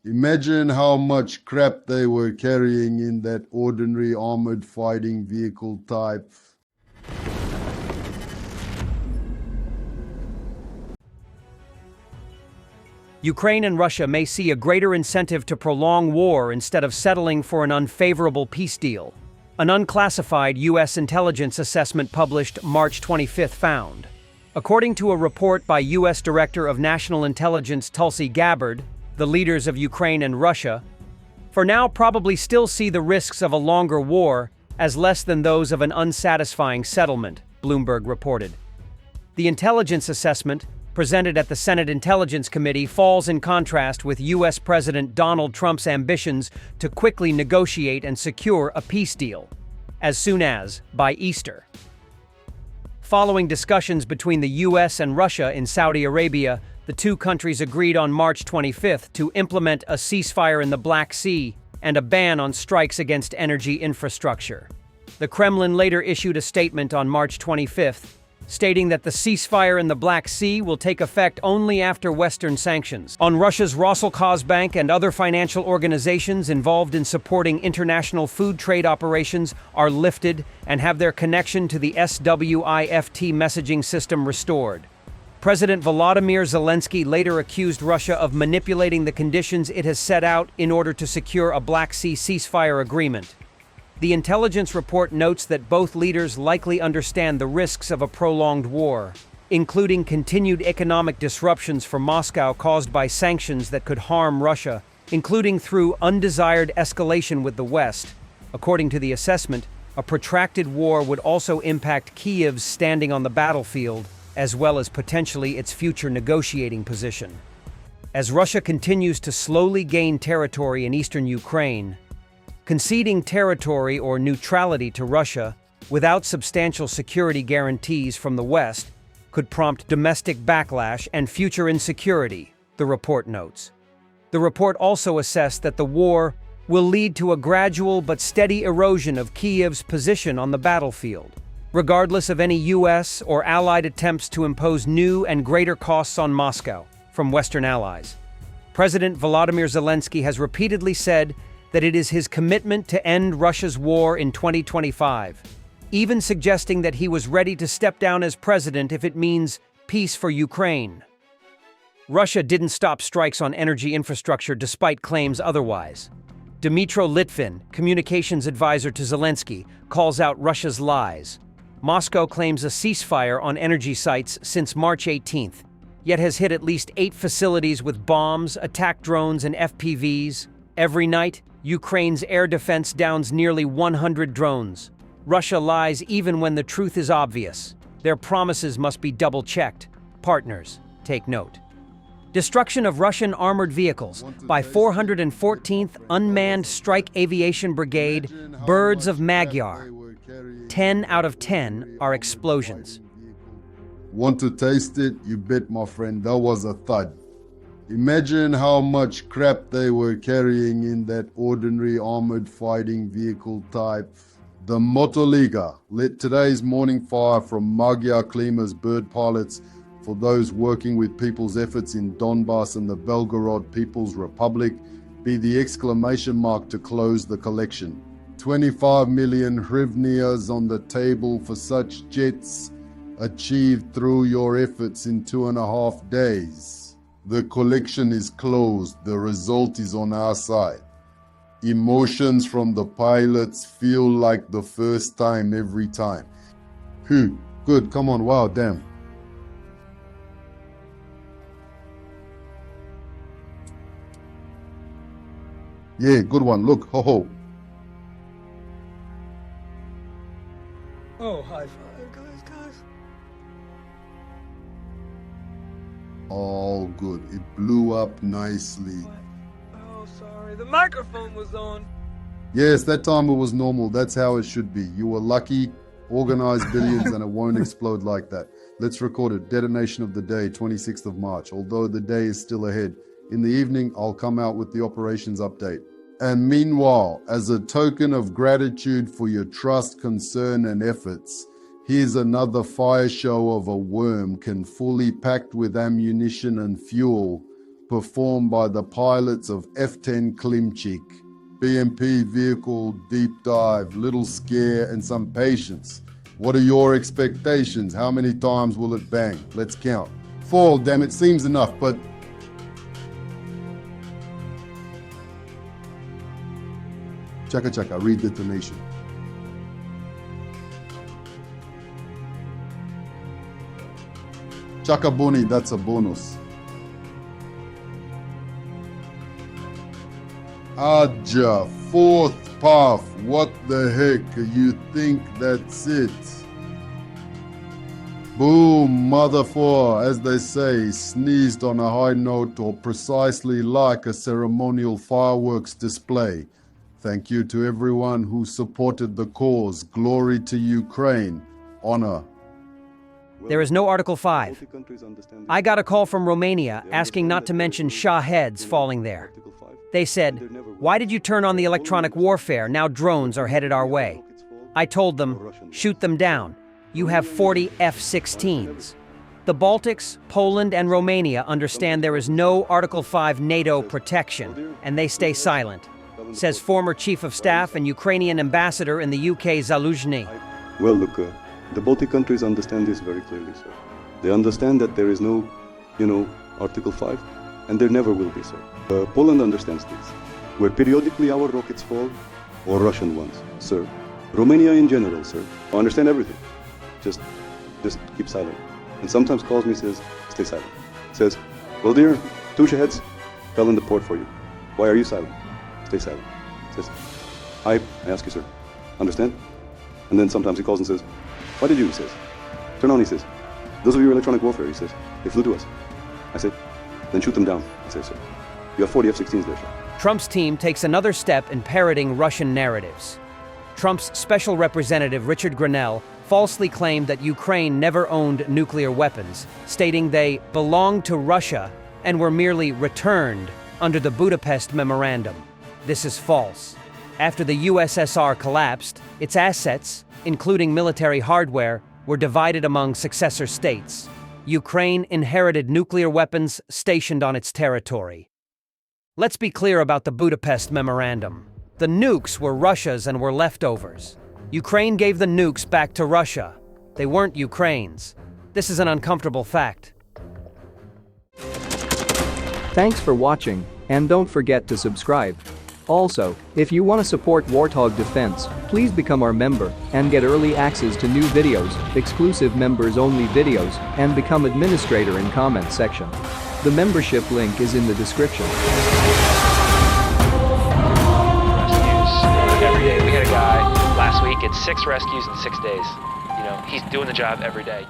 Imagine how much crap they were carrying in that ordinary armored fighting vehicle type. Ukraine and Russia may see a greater incentive to prolong war instead of settling for an unfavorable peace deal. An unclassified U.S. intelligence assessment published March 25 found. According to a report by U.S. Director of National Intelligence Tulsi Gabbard, the leaders of Ukraine and Russia, for now probably still see the risks of a longer war as less than those of an unsatisfying settlement, Bloomberg reported. The intelligence assessment, presented at the Senate Intelligence Committee, falls in contrast with U.S. President Donald Trump's ambitions to quickly negotiate and secure a peace deal, as soon as by Easter. Following discussions between the U.S. and Russia in Saudi Arabia, the two countries agreed on March 25 to implement a ceasefire in the Black Sea and a ban on strikes against energy infrastructure. The Kremlin later issued a statement on March 25, stating that the ceasefire in the Black Sea will take effect only after Western sanctions on Russia's Roskosmosbank and other financial organizations involved in supporting international food trade operations are lifted and have their connection to the SWIFT messaging system restored. President Volodymyr Zelensky later accused Russia of manipulating the conditions it has set out in order to secure a Black Sea ceasefire agreement. The intelligence report notes that both leaders likely understand the risks of a prolonged war, including continued economic disruptions for Moscow caused by sanctions that could harm Russia, including through undesired escalation with the West. According to the assessment, a protracted war would also impact Kyiv's standing on the battlefield, as well as potentially its future negotiating position. As Russia continues to slowly gain territory in eastern Ukraine, conceding territory or neutrality to Russia without substantial security guarantees from the West could prompt domestic backlash and future insecurity, the report notes. The report also assessed that the war will lead to a gradual but steady erosion of Kyiv's position on the battlefield, regardless of any U.S. or Allied attempts to impose new and greater costs on Moscow from Western allies. President Volodymyr Zelensky has repeatedly said that it is his commitment to end Russia's war in 2025, even suggesting that he was ready to step down as president if it means peace for Ukraine. Russia didn't stop strikes on energy infrastructure despite claims otherwise. Dmytro Litvin, communications advisor to Zelensky, calls out Russia's lies. Moscow claims a ceasefire on energy sites since March 18th, yet has hit at least 8 facilities with bombs, attack drones, and FPVs. Every night, Ukraine's air defense downs nearly 100 drones. Russia lies even when the truth is obvious. Their promises must be double-checked. Partners, take note. Destruction of Russian armored vehicles by 414th Unmanned Strike Aviation Brigade, Birds of Magyar. 10 out of 10 are explosions. Want to taste it? You bet, my friend. That was a thud. Imagine how much crap they were carrying in that ordinary armored fighting vehicle type. The Motoliga lit today's morning fire from Magyar Klima's bird pilots for those working with people's efforts in Donbass and the Belgorod People's Republic be the exclamation mark to close the collection. 25 million hryvnias on the table for such jets achieved through your efforts in 2.5 days. The collection is closed. The result is on our side. Emotions from the pilots feel like the first time every time. Phew, good, come on, wow, damn. Yeah, good one, look, ho ho. Oh, high five, guys. All good. It blew up nicely. Oh, sorry. The microphone was on. Yes, that time it was normal. That's how it should be. You were lucky, organized billions, and it won't explode like that. Let's record it. Detonation of the day, 26th of March. Although the day is still ahead. In the evening, I'll come out with the operations update. And meanwhile, as a token of gratitude for your trust, concern, and efforts, here's another fire show of a worm can fully packed with ammunition and fuel performed by the pilots of F-10 Klimchik. BMP vehicle, deep dive, little scare, and some patience. What are your expectations? How many times will it bang? Let's count. 4, damn it, seems enough, but... Chaka chaka, read detonation. Chaka Boni, that's a bonus. Aja, 4th path, what the heck, you think that's it? Boom, mother 4, as they say, sneezed on a high note or precisely like a ceremonial fireworks display. Thank you to everyone who supported the cause. Glory to Ukraine. Honor. There is no Article 5. I got a call from Romania asking not to mention Shaheds falling there. They said, "Why did you turn on the electronic warfare? Now drones are headed our way." I told them, "Shoot them down. You have 40 F-16s. The Baltics, Poland, and Romania understand there is no Article 5 NATO protection, and they stay silent," says former Chief of Staff and Ukrainian ambassador in the UK, Zaluzhny. Well, look, the Baltic countries understand this very clearly, sir. They understand that there is no, Article 5, and there never will be, sir. Poland understands this, where periodically our rockets fall, or Russian ones, sir. Romania in general, sir. I understand everything. Just keep silent. And sometimes calls me, says, "Stay silent." Says, "Well, dear, 2 Shaheds fell in the port for you. Why are you silent? Stay silent." Says, I ask you, sir, understand?" And then sometimes he calls and says, "Why did you?" He says, "Turn on," he says. "Those of your electronic warfare," he says, "they flew to us." I say, "Then shoot them down," I say, "Sir. You have 40 F-16s there, sir." Trump's team takes another step in parroting Russian narratives. Trump's special representative, Richard Grenell, falsely claimed that Ukraine never owned nuclear weapons, stating they belonged to Russia and were merely returned under the Budapest Memorandum. This is false. After the USSR collapsed, its assets, including military hardware, were divided among successor states. Ukraine inherited nuclear weapons stationed on its territory. Let's be clear about the Budapest Memorandum. The nukes were Russia's and were leftovers. Ukraine gave the nukes back to Russia. They weren't Ukraine's. This is an uncomfortable fact. Thanks for watching, and don't forget to subscribe. Also, if you want to support Warthog Defense, please become our member and get early access to new videos, exclusive members-only videos, and become administrator in comment section. The membership link is in the description. Every day. We had a guy last week, it's 6 rescues in 6 days. He's doing the job every day.